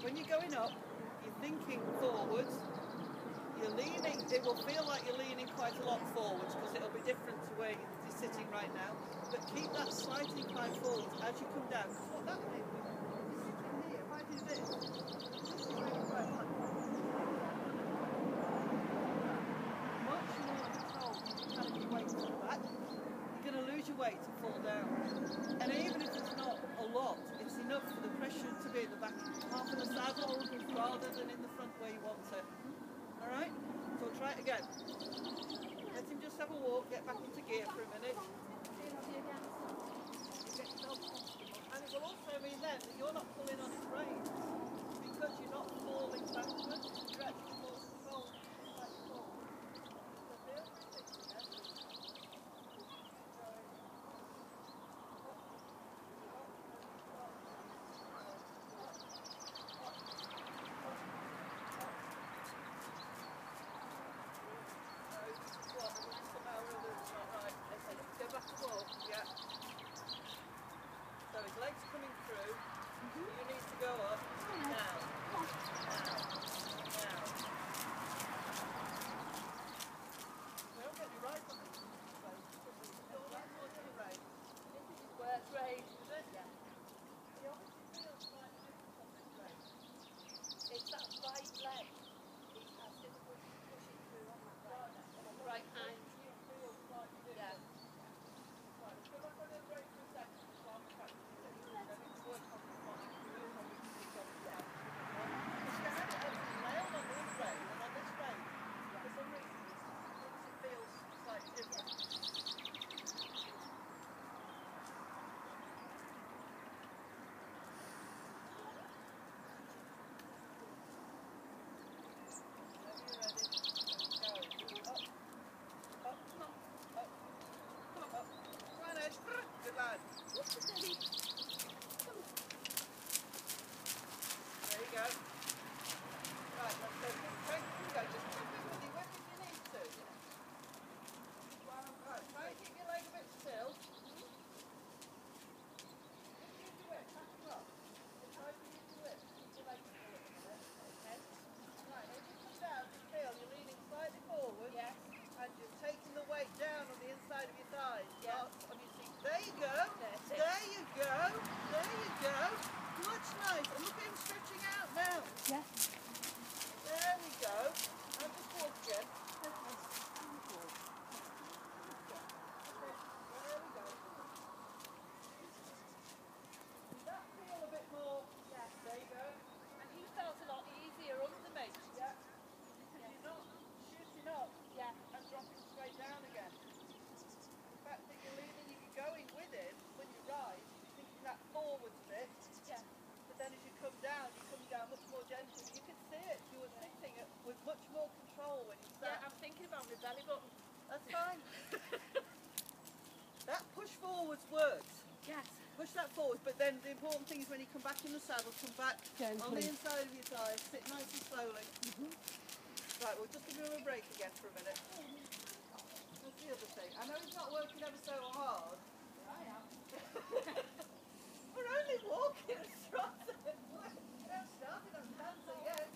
when you're going up, you're thinking forwards, you're leaning, it will feel like you're leaning quite a lot forwards because it'll be different to where you're sitting right now, but keep that slight incline forwards as you come down, because what that will do, you're sitting here, if I do this, this is really quite fun. Much more control if you kind of your weight to the back, you're going to lose your weight and fall down, and even if it's not a lot, it's enough for the pressure to be at the back half of the saddle rather than in the front where you want it. Alright? So we'll try it again. Let him just have a walk, get back into gear for a minute. You get yourself comfortable. And it will also mean then that you're not pulling on his reins because you're not falling backwards, you're actually more controlled like forward. So feel free to again. So his legs are coming through, you need to go up now. Well, get me right on this. All that more to the right. This is where it's raised. Is it? Yeah. He obviously feels quite different on this leg. It's that right leg. He has difficulty pushing through on that right. On the right hand. You feel slightly different. Yeah. Right, let's go back on the break for a second while we practice it. Then we can work on the spine. We can pick up the side. Because you had it nailed on the other leg and on this leg, for some reason, it feels slightly different. Good lad. There you go. Right, let's go. Try and go. Just tap it with your knees to. Right, try and keep your leg a bit still. Just use your whip. Tap him up. Just try to use your whip. Keep your leg still a minute. Okay. Right, as you come down, just feel you're leaning slightly forward. Yes. And you're taking the weight down on the inside of your thighs. Yeah. Not on your seat. There you go. That's it. There you go. There you go. Much nice. And look at him stretching out now. Yes. There we go. And just walk again. There we go. Does that feel a bit more? Yes. There you go. And he felt a lot easier under me. Yeah. Because you're not shooting up Yeah. and dropping straight down again. The fact that you're leaning, you're going with it when you ride, you're thinking that forwards bit. Yeah. But then as you come down much more gently. You can see it. You were sitting with much more control when you sat. Yeah, I'm thinking about my belly button. That's fine. That push forwards works. Yes. Push that forward, but then the important thing is when you come back in the saddle, come back Gently. on the inside of your thighs, sit nice and slowly. Right, we'll just give him a break again for a minute. That's the other thing. I know he's not working ever so hard. I am. We're only walking and trotting. We haven't started on dancing yet.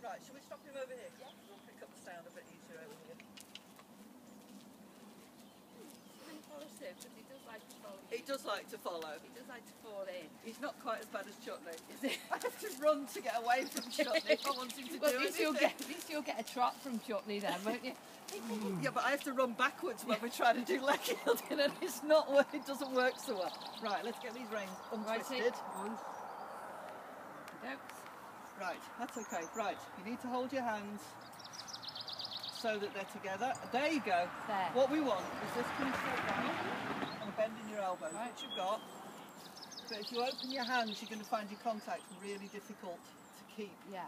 Right, shall we stop him over here? Yeah. We'll pick up the sound a bit easier over here. He does like to follow. He does like to follow. He does like to fall in. He's not quite as bad as Chutney. Is it? I have to run to get away from Chutney if I want him to Well, do at least anything. you'll get a trot from Chutney then, won't you? Yeah, but I have to run backwards when we try to do leg yielding, and it doesn't work so well. Right, let's get these reins untwisted. On. Go. Right, that's okay. Right, you need to hold your hands so that they're together. There you go. There. What we want is this coming straight down and bending your elbows, Right. which you've got. But if you open your hands, you're going to find your contact really difficult to keep. Yeah.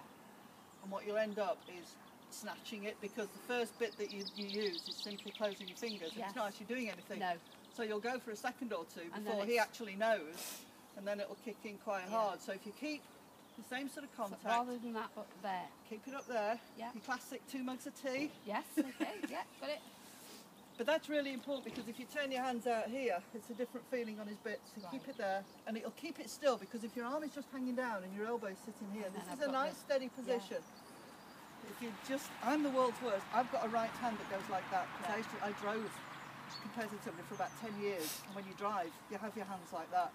And what you'll end up is snatching it, because the first bit that you use is simply closing your fingers. Yes. It's not actually doing anything. No. So you'll go for a second or two And before then he it's- actually knows, and then it'll kick in quite Yeah. hard. So if you keep the same sort of So contact, rather than that up there. keep it up there. Yeah. Your classic 2 mugs of tea. Yes, okay, yeah, got it. But that's really important because if you turn your hands out here, it's a different feeling on his bit. So keep it there, and it'll keep it still because if your arm is just hanging down and your elbow's sitting here, And this then is I've a got nice this. steady position. If you just, I'm the world's worst. I've got a right hand that goes like that because I drove competitively for about 10 years, and when you drive, you have your hands like that,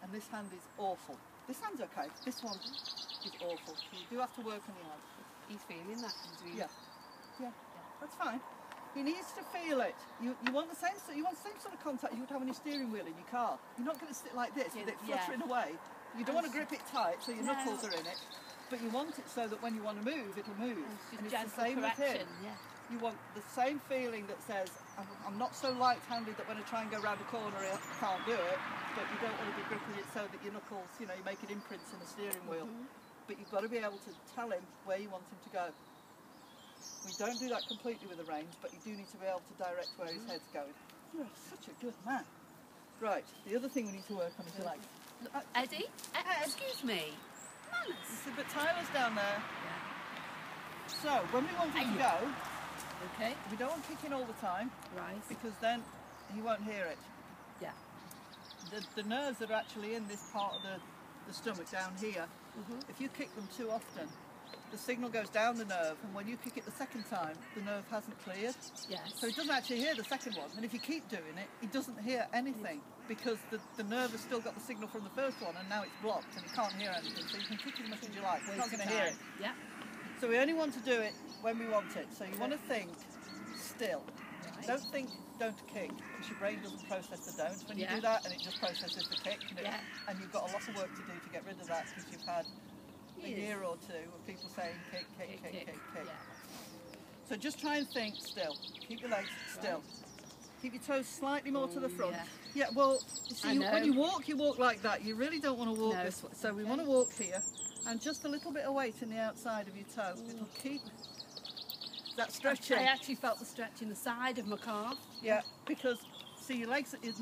and this hand is awful. This hand's okay. This one is awful. So you do have to work on your hand. He's feeling that. He's really Yeah, that's fine. He needs to feel it. You want the same sort of contact you would have on your steering wheel in your car. You're not going to sit like this with it fluttering away. You don't want to grip it tight so your knuckles are in it, but you want it so that when you want to move, it'll move. It's And just it's the same with him. You want the same feeling that says, I'm not so light-handed that when I try and go around a corner I can't do it, but you don't want to be gripping it so that your knuckles, you're making imprints in the steering wheel. But you've got to be able to tell him where you want him to go. We don't do that completely with the reins, but you do need to be able to direct where his head's going. You're such a good man. Right, the other thing we need to work on is your legs. Eddie? Excuse me. Manners. You see, but Tyler's down there. So, when we want him to go, Okay. we don't want kicking all the time, Right. because then he won't hear it. Yeah. The nerves that are actually in this part of the stomach down here, if you kick them too often, the signal goes down the nerve, and when you kick it the second time, the nerve hasn't cleared. Yes. So he doesn't actually hear the second one, and if you keep doing it, he doesn't hear anything because the nerve has still got the signal from the first one, and now it's blocked, and he can't hear anything. So you can kick as much as you like, he's not going to hear it. Yeah. So we only want to do it when we want it. So you want to think still. Right. Don't think don't kick, because your brain doesn't process the don't. When you Yeah. do that, and it just processes the kick, and, Yeah. and you've got a lot of work to do to get rid of that because you've had a Yes. year or two of people saying kick, kick, kick, kick, kick. Yeah. So just try and think still. Keep your legs still. Keep your toes slightly more to the front. yeah. Yeah, well, you see, I know. when you walk like that. You really don't want to walk No. this way. So we Okay. want to walk here, and just a little bit of weight in the outside of your toe. It'll keep that stretching. I actually felt the stretch in the side of my calf. Yeah, because see, your legs is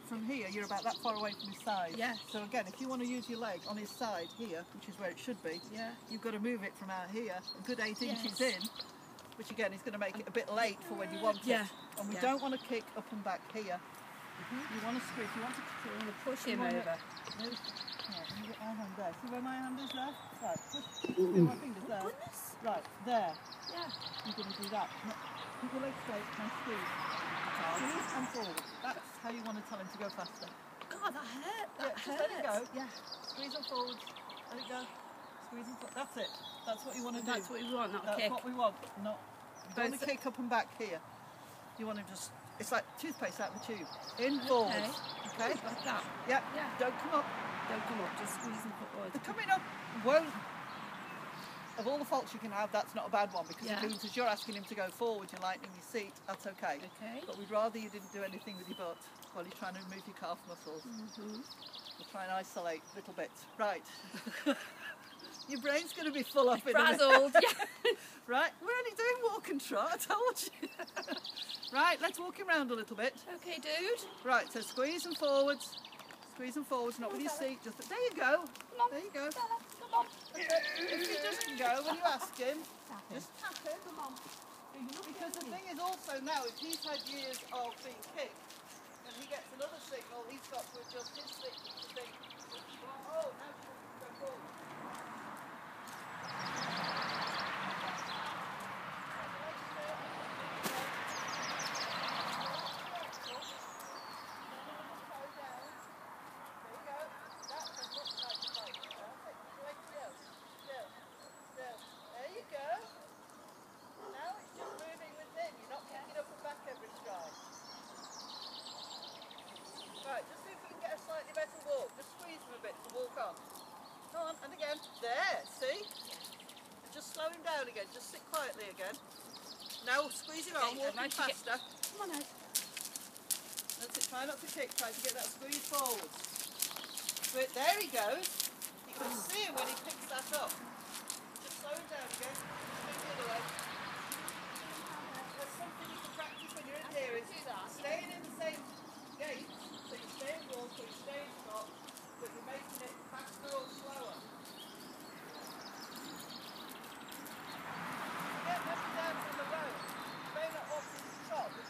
from here. You're about that far away from his side. Yeah. So again, if you want to use your leg on his side here, which is where it should be, Yeah. you've got to move it from out here a good 8 Yes. inches in, which again is going to make it a bit late for when you want Yeah. it. And we Yeah. don't want to kick up and back here. You want to squeeze. You want to So I'm going to push him You wanna- over. Right, let me get my hand there. See where my hand is there? Right, push. See my fingers there? Goodness. Right, there. Yeah. You're going to do that. No, keep your legs straight and squeeze. Squeeze and forward. That's how you want to tell him to go faster. God, that hurt. That Yeah, just hurt. let it go. Yeah. Squeeze and forwards. Let it go. Squeeze and forward. That's it. That's what you want to do. That's what we want, not a That's kick. what we want. Not. You don't want to Both- kick up and back here. You want to just. It's like toothpaste out of the tube. In forwards. Okay. Like that. Yeah. Yeah. Don't come up. Don't come up, just squeeze and forward. The coming up won't. Of all the faults you can have, that's not a bad one because Yeah. it means as you're asking him to go forward, you're lightening your seat. That's okay. Okay. But we'd rather you didn't do anything with your butt while you're trying to move your calf muscles. We'll try and isolate little bits. Right. Your brain's going to be full up in a minute. Frazzled. Yeah. Right. We're only doing walk and trot. I told you. Right. Let's walk him around a little bit. Okay, dude. Right. So squeeze and forwards. Squeeze and forwards, not with your seat. Just there you go. Come on. There you go. Bella, come on. If you just can go when you ask him, just tap him. Come on. Because the thing is also now, if he's had years of being kicked, and he gets another signal, he's got to adjust his seat to think, oh, now she wants to go forward. Right, just see if we can get a slightly better walk. Just squeeze him a bit to walk on. Come on, and again. There, see? And just slow him down again. Just sit quietly again. Now squeeze him on, Okay, walking I'd like to get- faster. Come on, Ed. That's it, try not to kick, try to get that squeeze forward. But there he goes. You can see him when he picks that up. Just slow him down again. Just move the other way. That's something you can practice when you're in here. Is do that. staying in the same gait. So you stay in walk or you stay in trot, but you're making it faster or slower. Get up and down from the road. You may not want to trot, but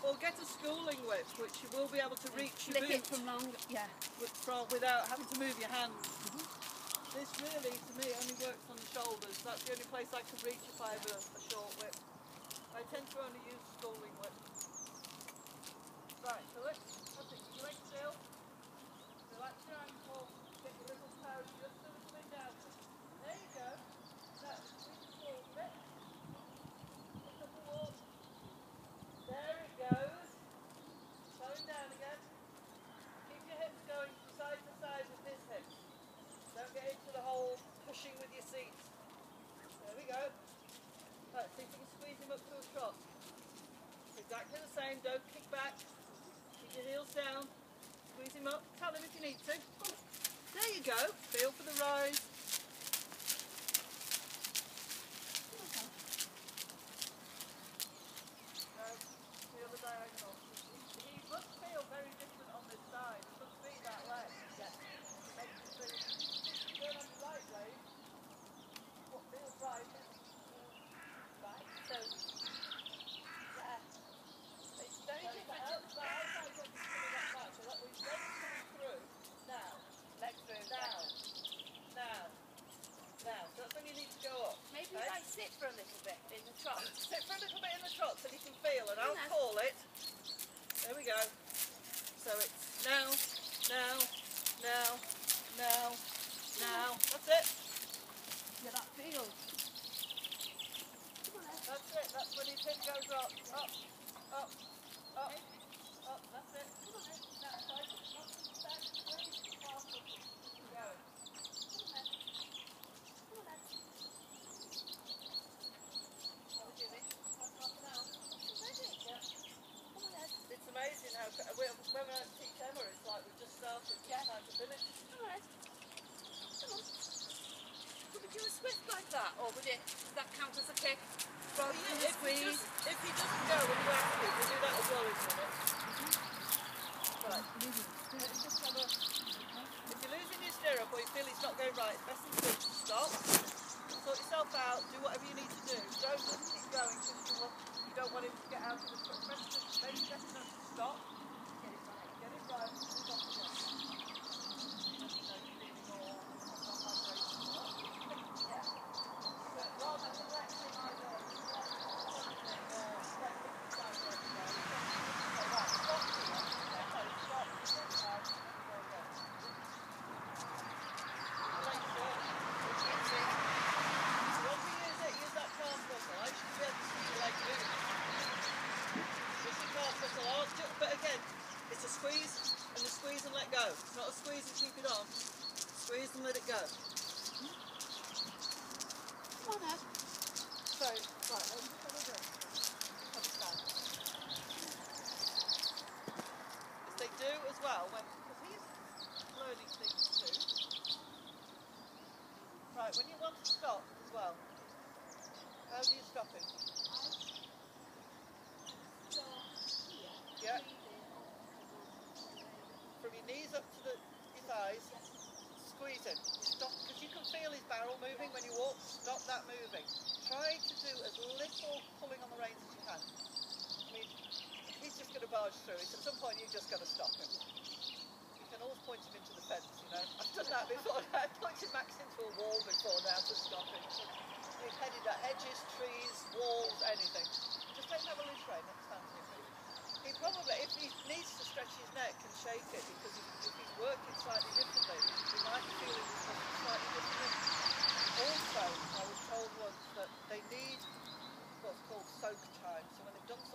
or get a schooling whip, which you will be able to reach your Flip boot it from long, yeah. without having to move your hands. This really, to me, only works on the shoulders. That's the only place I can reach if I have a short whip. I tend to only use schooling whip. Right, so let's keep your legs still. Relax your ankle. Get your little toe just a little bit down. There you go. Now, squeeze forward a bit. Pick up a walk. There it goes. Slowing down again. Keep your hips going from side to side with his hips. Don't get into the whole pushing with your seat. There we go. Right, see if you can squeeze him up to a trot. It's exactly the same. Don't kick back. Keep your heels down. Squeeze him up. Tell him if you need to. There you go. Feel for the rise. No, feel the diagonal. He must feel very different on this side. It must be that leg. Yes. Make you feel. Turn on your right leg. What feels right is right. So, yeah. It's very different. So outside leg is coming up back. So that we've leg coming through. Now. Leg through. Now. Now. Now. So that's when you need to go up. Maybe okay? if I sit for a little bit in the trot. Sit for a little bit in the trot so you can feel, and I'll Nice. call it. There we go. So it's now, now, now, now, now. That's it. Yeah, that feels. That's it. That's when his hip goes up, up, up, up, up. That's it. Now try to not to stand, squeeze, fast up. Keep going. How are we doing? Half an hour. Yeah. It's amazing how when I teach Emma, it's like we've just started. Yeah. Time to finish. Alright. Come on. Would we do a swift like that, or would that count as a kick? Rather than a squeeze? If he doesn't go when you ask him, we'll do that as well in a minute. Right. Let's just have a. If you're losing your stirrup or you feel it's not going right, it's best thing to do is stop. Sort yourself out. Do whatever you need to do. Don't just keep going because you don't want him to get out of the foot. Maybe best enough to stop. Get it right. Get it right. Stop again. Rather than relaxing either. But again, it's a squeeze and a squeeze and let go. It's not a squeeze and keep it on. Squeeze and let it go. Come on, Ed. So, right, let me just have a drink. Have a stand. As they do as well, because he's learning things too. Right, when you want to stop as well, how do you stop him? Yeah. From your knees up to your thighs, squeeze him. Stop, because you can feel his barrel moving when you walk. Stop that moving. Try to do as little pulling on the reins as you can. I mean, he's just going to barge through it. At some point, you've just got to stop him. You can always point him into the fence, you know. I've done that before. I pointed Max into a wall before now to stop him. He's headed at edges, trees, walls, anything. Just let him have a loose rein next time. He probably, if he needs to stretch his neck and shake it, because if he's working slightly differently, he might be feeling his muscles slightly differently. Also, I was told once that they need what's called soak time. So when they've done something